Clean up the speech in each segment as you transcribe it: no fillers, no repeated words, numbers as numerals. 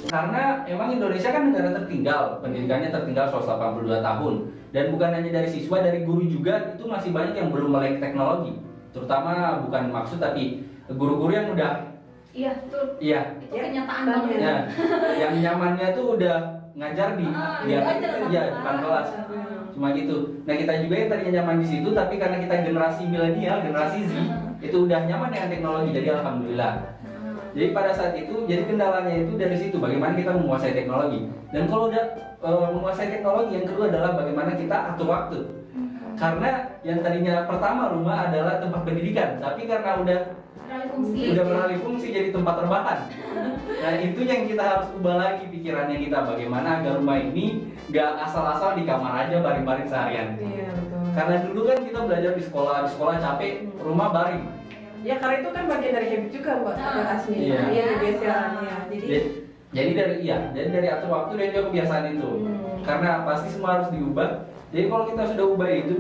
Karena emang Indonesia kan negara tertinggal, pendidikannya tertinggal 182 tahun. Dan bukan hanya dari siswa, dari guru juga itu masih banyak yang belum melek teknologi. Terutama bukan maksud tapi guru-guru yang udah Iya, betul. iya, Itu kenyataan banget. ya, yang nyamannya tuh udah ngajar di depan kelas. Cuma gitu. Nah, kita juga yang tadinya nyaman di situ tapi karena kita generasi milenial, generasi Z, itu udah nyaman dengan teknologi. Jadi alhamdulillah. Jadi pada saat itu, jadi kendalanya itu dari situ, bagaimana kita menguasai teknologi. Dan kalau udah menguasai teknologi, yang kedua adalah bagaimana kita atur waktu. Karena yang tadinya pertama rumah adalah tempat pendidikan, tapi karena udah beralih fungsi jadi tempat rebahan. Nah, itu yang kita harus ubah lagi pikirannya kita, bagaimana agar rumah ini gak asal-asal di kamar aja baring-baring seharian. Iya, betul. Karena dulu kan kita belajar di sekolah capek, rumah baring. Ya karena itu kan bagian dari habit juga buat Asmi. Iya. Iya, kebiasaannya. Jadi dari atur waktu dan juga kebiasaan itu. Karena pasti semua harus diubah. Jadi kalau kita sudah ubah itu,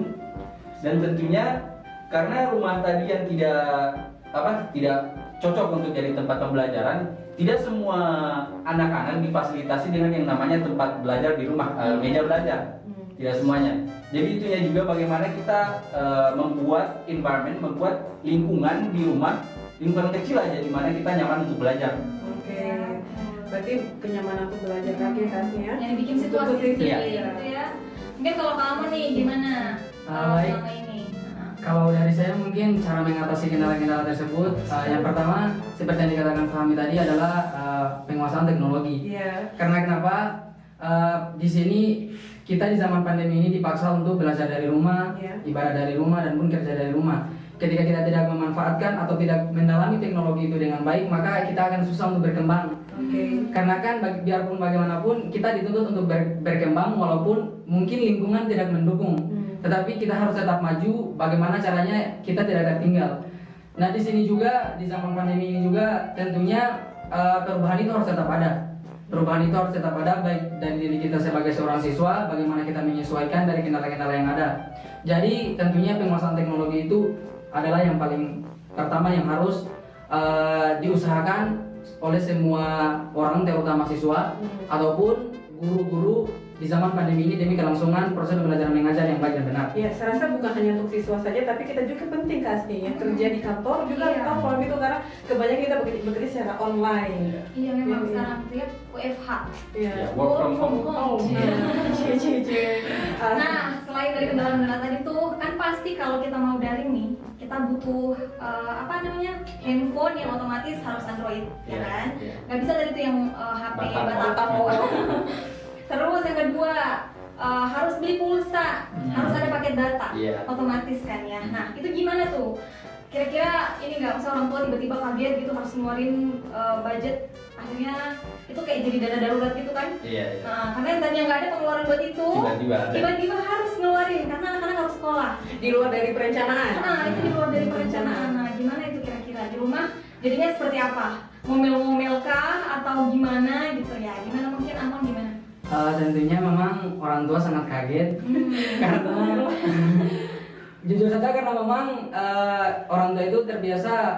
dan tentunya karena rumah tadi yang tidak cocok untuk jadi tempat pembelajaran, tidak semua anak-anak difasilitasi dengan yang namanya tempat belajar di rumah, meja belajar. Tidak semuanya. Jadi itunya juga bagaimana kita membuat environment, membuat lingkungan di rumah, lingkungan kecil aja di mana kita nyaman untuk belajar. Oke. Berarti kenyamanan untuk belajar lagi kasih ya. Yang bikin situasi Betul, gitu iya. ya. Mungkin kalau kamu nih gimana? Baik. Selama ini. Kalau dari saya mungkin cara mengatasi kendala-kendala tersebut, yang pertama seperti yang dikatakan Fahmi tadi adalah penguasaan teknologi. Iya. Karena kenapa? Di sini kita di zaman pandemi ini dipaksa untuk belajar dari rumah, ibadah dari rumah dan pun kerja dari rumah. Ketika kita tidak memanfaatkan atau tidak mendalami teknologi itu dengan baik, maka kita akan susah untuk berkembang. Karena kan biarpun bagaimanapun kita dituntut untuk berkembang walaupun mungkin lingkungan tidak mendukung. Tetapi kita harus tetap maju. Bagaimana caranya kita tidak tertinggal. Nah, di sini juga di zaman pandemi ini juga tentunya perubahan itu harus tetap ada. Perubahan itu harus tetap ada baik dari diri kita sebagai seorang siswa, bagaimana kita menyesuaikan dari kendala-kendala yang ada. Jadi tentunya penguasaan teknologi itu adalah yang paling pertama yang harus diusahakan oleh semua orang, terutama siswa ataupun guru-guru di zaman pandemi ini demi kelangsungan proses pembelajaran mengajar yang baik dan benar. Ya, saya rasa bukan hanya untuk siswa saja, tapi kita juga penting kasih ya kerja di kantor juga kalau gitu karena kebanyakan kita bekerja secara online. Iya memang sekarang lihat WFH. Iya. Work from home. Nah, selain dari kendala-kendala tadi tuh kan pasti kalau kita mau daring nih, kita butuh handphone yang otomatis harus Android, ya kan? Nggak bisa dari itu yang HP batako. Terus yang kedua harus beli pulsa, harus ada paket data, otomatis kan ya. Nah itu gimana tuh? Kira-kira ini nggak, masa orang tua tiba-tiba kaget gitu harus ngeluarin budget, akhirnya itu kayak jadi dana darurat gitu kan? Iya. Nah, karena yang tadinya nggak ada pengeluaran buat itu, tiba-tiba harus ngeluarin karena anak-anak harus sekolah. Di luar dari perencanaan. Nah itu di luar dari perencanaan. Nah gimana itu kira-kira di rumah jadinya seperti apa? Ngomel-ngomel kah atau gimana gitu ya? Gimana mungkin Amang gimana? Tentunya memang orang tua sangat kaget karena jujur saja karena memang orang tua itu terbiasa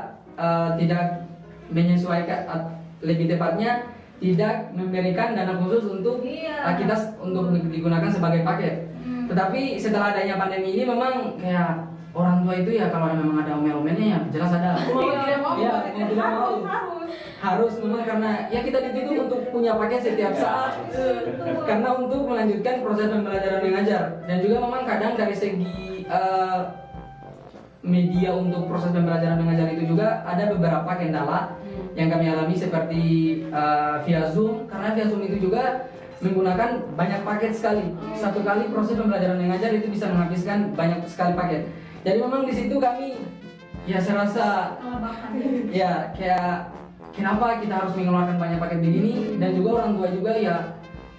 tidak menyesuaikan, lebih tepatnya tidak memberikan dana khusus untuk kita untuk digunakan sebagai paket. Tetapi setelah adanya pandemi ini memang kayak orang tua itu ya kalau memang ada omel-omelnya ya jelas ada. Harus memang karena ya kita dituntut untuk punya paket setiap saat karena untuk melanjutkan proses pembelajaran mengajar. Dan juga memang kadang dari segi media untuk proses pembelajaran mengajar itu juga ada beberapa kendala yang kami alami seperti via Zoom, karena via Zoom itu juga menggunakan banyak paket sekali. Satu kali proses pembelajaran mengajar itu bisa menghabiskan banyak sekali paket. Jadi memang di situ kami ya saya rasa ya kayak kenapa kita harus mengeluarkan banyak paket begini, dan juga orang tua juga ya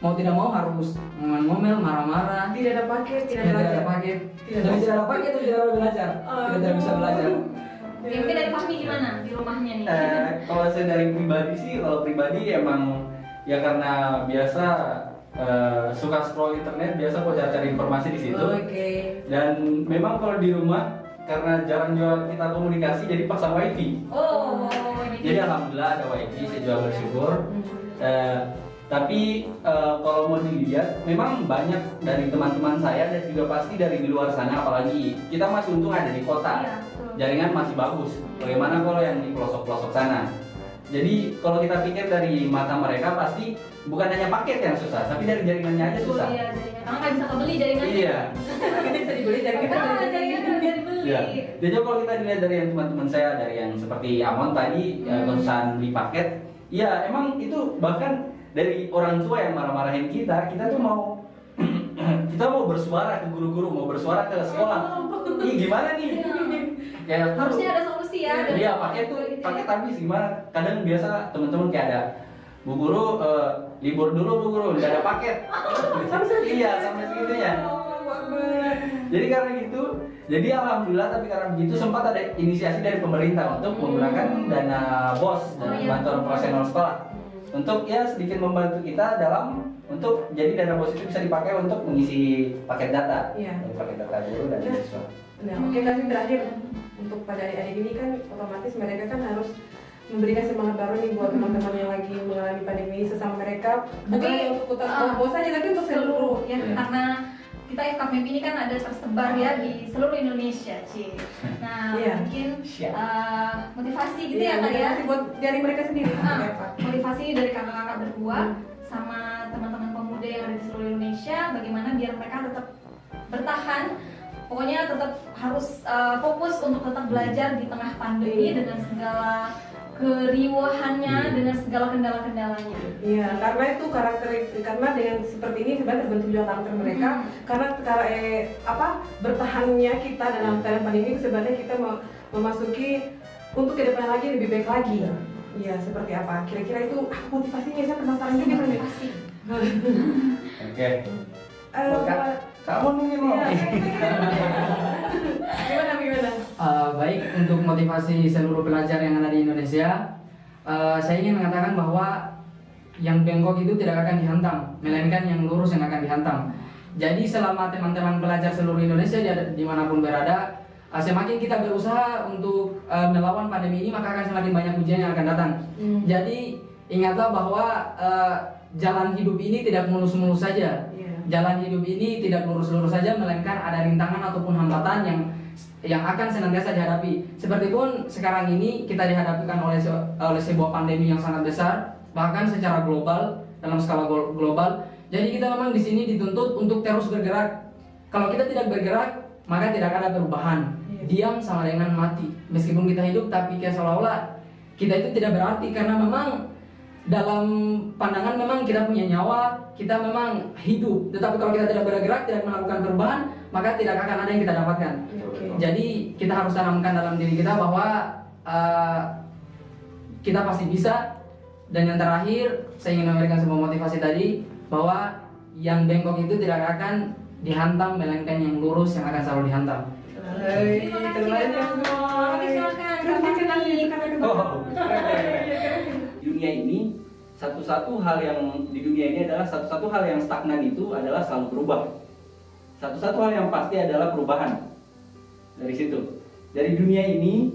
mau tidak mau harus ngomel, marah-marah. Tidak ada paket, tidak ada paket, tidak ada paket itu tidak bisa belajar, tidak bisa belajar. Ya, mungkin dari Fahmi gimana di rumahnya nih? Kalau saya dari pribadi sih, kalau pribadi emang ya karena biasa suka scroll internet, biasa kok cari informasi di situ. Dan memang kalau di rumah karena jarang juga kita komunikasi jadi pasang wifi. Oh, Jadi alhamdulillah ada wifi, saya juga bersyukur. Tapi kalau mau dilihat, memang banyak dari teman-teman saya dan juga pasti dari di luar sana, apalagi kita masih untung ada di kota, Iya, betul. jaringan masih bagus. Bagaimana kalau yang di pelosok-pelosok sana? Jadi kalau kita pikir dari mata mereka pasti bukan hanya paket yang susah, tapi dari jaringannya aja Betul, susah. iya, jaringan. Karena nggak bisa kebeli jaringannya. Iya. Kita bisa dibeli dari kita. Jaringan nggak bisa dibeli. Ya. Jadi kalau kita dilihat dari yang teman-teman saya, dari yang seperti Amon tadi, kesusahan beli paket, ya emang itu bahkan dari orang tua yang marah-marahin kita tuh mau kita mau bersuara ke guru-guru, mau bersuara ke sekolah. Ih gimana nih? Ya, Harusnya ada solusi ya. ada Iya, solusi paket tuh gitu ya. paket habis gimana? Kadang biasa teman-teman kayak ada Bu Guru libur dulu Bu Guru, nggak ada paket. Iya, sampai segitunya. Jadi karena gitu, jadi alhamdulillah tapi karena begitu sempat ada inisiasi dari pemerintah untuk menggunakan dana BOS, dana bantuan operasional sekolah. Untuk ya sedikit membantu kita dalam untuk jadi dana BOS itu bisa dipakai untuk mengisi paket data. Iya. Dari paket data guru dan siswa. Nah, oke kasih terakhir untuk pada adik-adik ini kan otomatis mereka kan harus memberikan semangat baru nih buat teman-teman yang lagi mengalami pandemi ini sesama mereka, bukan hanya untuk kota sekolah saja tapi untuk seluruh. Ya, karena kita FKMP ini kan ada tersebar ya di seluruh Indonesia, Ci. Nah, Iya. mungkin Siap. motivasi gitu ya Kak ya. motivasi buat dari mereka sendiri. Motivasi dari kakak-kakak berdua sama teman-teman pemuda yang ada di seluruh Indonesia, bagaimana biar mereka tetap bertahan. Pokoknya tetap harus fokus untuk tetap belajar di tengah pandemi dengan segala keriuhannya, dengan segala kendala-kendalanya. Iya, karena itu karena dengan seperti ini sebenarnya terbentuk juga karakter mereka. Karena bertahannya kita dalam keadaan pandemi sebenarnya kita memasuki untuk ke depan lagi lebih baik lagi. Iya, seperti apa? Kira-kira itu motivasinya saya penasaran juga nih. Motivasi. Oke. Kamu mungkin mau. Gimana? Baik, untuk motivasi seluruh pelajar yang ada di Indonesia, saya ingin mengatakan bahwa yang bengkok itu tidak akan dihantam, melainkan yang lurus yang akan dihantam. Jadi selama teman-teman pelajar seluruh Indonesia dimanapun berada, semakin kita berusaha untuk melawan pandemi ini, maka akan semakin banyak ujian yang akan datang. Jadi ingatlah bahwa jalan hidup ini tidak mulus-mulus saja. Jalan hidup ini tidak lurus-lurus saja, melainkan ada rintangan ataupun hambatan yang akan senantiasa dihadapi. Seperti pun sekarang ini kita dihadapkan oleh sebuah pandemi yang sangat besar, bahkan secara global, dalam skala global. Jadi kita memang di sini dituntut untuk terus bergerak. Kalau kita tidak bergerak, maka tidak ada perubahan. Diam sama dengan mati. Meskipun kita hidup, tapi kayak seolah-olah kita itu tidak berarti, karena memang dalam pandangan memang kita punya nyawa, kita memang hidup. Tetapi kalau kita tidak bergerak, tidak melakukan perubahan, maka tidak akan ada yang kita dapatkan. Jadi kita harus tanamkan dalam diri kita bahwa kita pasti bisa. Dan yang terakhir, saya ingin memberikan sebuah motivasi tadi, bahwa yang bengkok itu tidak akan dihantam, melainkan yang lurus yang akan selalu dihantam. Terima kasih semua. Silakan. Di dunia ini satu-satu hal yang di dunia ini adalah satu-satu hal yang stagnan itu adalah selalu berubah. Satu-satu hal yang pasti adalah perubahan. Dari situ, dari dunia ini,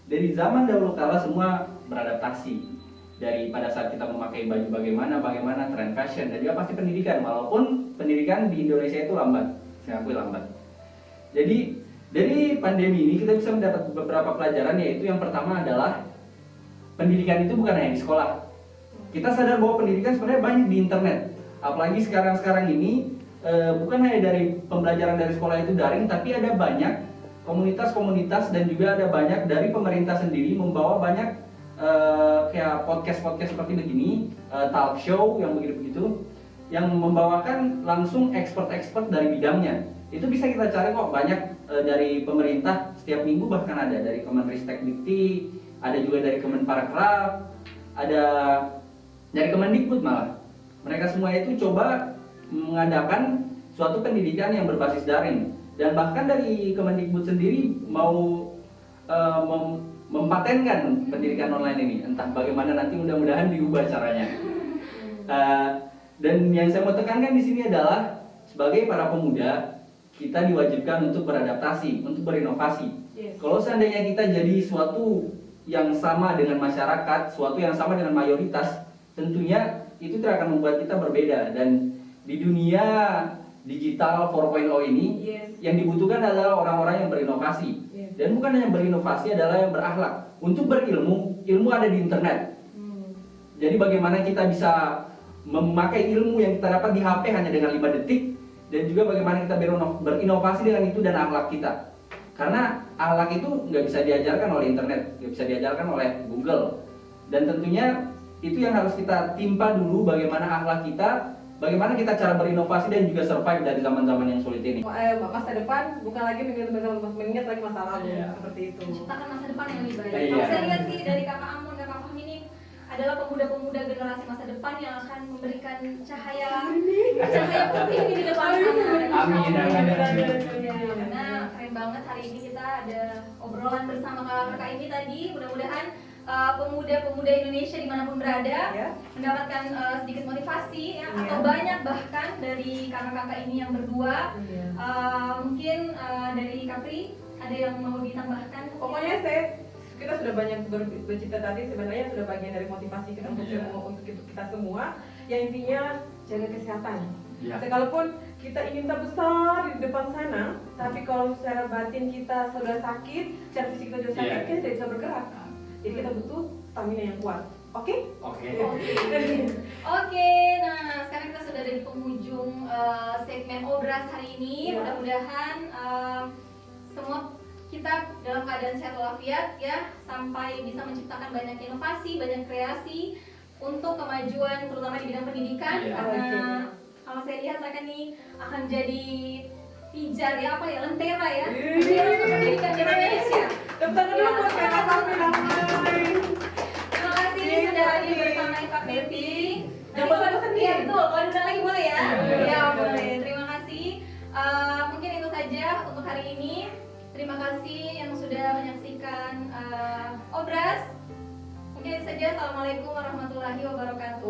dari zaman dahulu kala semua beradaptasi. Dari pada saat kita memakai baju bagaimana tren fashion, dan juga pasti pendidikan, walaupun pendidikan di Indonesia itu lambat, saya akui lambat. Jadi dari pandemi ini kita bisa mendapat beberapa pelajaran, yaitu yang pertama adalah pendidikan itu bukan hanya di sekolah. Kita sadar bahwa pendidikan sebenarnya banyak di internet, apalagi sekarang ini bukan hanya dari pembelajaran dari sekolah itu daring, tapi ada banyak komunitas-komunitas dan juga ada banyak dari pemerintah sendiri membawa banyak kayak podcast seperti begini, talk show yang begitu-begitu, yang membawakan langsung expert dari bidangnya. Itu bisa kita cari kok, banyak dari pemerintah setiap minggu, bahkan ada dari Kemenristek Dikti, ada juga dari Kemenparekraf, ada dari Kemendikbud malah. Mereka semua itu coba mengadakan suatu pendidikan yang berbasis daring. Dan bahkan dari Kemendikbud sendiri mau mempatenkan pendidikan online ini. Entah bagaimana nanti, mudah-mudahan diubah caranya. Dan yang saya mau tekankan di sini adalah sebagai para pemuda, kita diwajibkan untuk beradaptasi, untuk berinovasi. Yes. Kalau seandainya kita jadi suatu yang sama dengan masyarakat, suatu yang sama dengan mayoritas, tentunya itu tidak akan membuat kita berbeda. Dan di dunia digital 4.0 ini, Yes. yang dibutuhkan adalah orang-orang yang berinovasi. Yes. Dan bukan hanya berinovasi, adalah yang berakhlak. Untuk berilmu, ilmu ada di internet. Jadi bagaimana kita bisa memakai ilmu yang kita dapat di HP hanya dengan 5 detik, dan juga bagaimana kita berinovasi dengan itu dan akhlak kita. Karena akhlak itu nggak bisa diajarkan oleh internet, nggak bisa diajarkan oleh Google. Dan tentunya itu yang harus kita timpa dulu, bagaimana akhlak kita, bagaimana kita cara berinovasi dan juga survive dari zaman-zaman yang sulit ini. Masa depan bukan lagi mengingat lagi masa lalu, seperti itu. Menciptakan masa depan yang lebih baik. Iya. Kalau saya lihat sih dari Kakak Amun, Kakak Fahmi ini adalah pemuda-pemuda generasi masa depan yang akan memberikan cahaya putih ini di depan sana. Amin, amin. Ya, karena keren banget hari ini kita ada obrolan bersama kakak-kakak ini tadi. Mudah-mudahan pemuda-pemuda Indonesia dimanapun berada mendapatkan sedikit motivasi ya, atau banyak bahkan dari kakak-kakak ini yang berdua. Mungkin dari Kapri ada yang mau ditambahkan? Pokoknya kita sudah banyak bercerita tadi, sebenarnya sudah bagian dari motivasi kita untuk kita semua. Yang intinya jaga kesehatan. Sekalipun kita ingin terbesar di depan sana, tapi kalau secara batin kita sudah sakit, secara fisik kita sudah sakit, kita tidak bisa bergerak. Jadi kita butuh stamina yang kuat. Oke? Oke. Oke, nah sekarang kita sudah ada di penghujung segmen Obras hari ini. Mudah-mudahan semua kita dalam keadaan sehat walafiat ya, sampai bisa menciptakan banyak inovasi, banyak kreasi untuk kemajuan terutama di bidang pendidikan. Karena kalau saya lihat mereka nih akan jadi pijar ya, apa ya, lentera ya, lentera untuk pendidikan di Indonesia. Tepuk tangan dulu buat kakak kami. Terima kasih sudah hadir bersama Kak Betty. Jangan bosan-bosan nih. Iya betul, kalau diundang lagi boleh ya? Iya boleh, terima kasih. Mungkin itu saja untuk hari ini. Terima kasih yang sudah menyaksikan Obras. Mungkin itu saja. Assalamualaikum warahmatullahi wabarakatuh.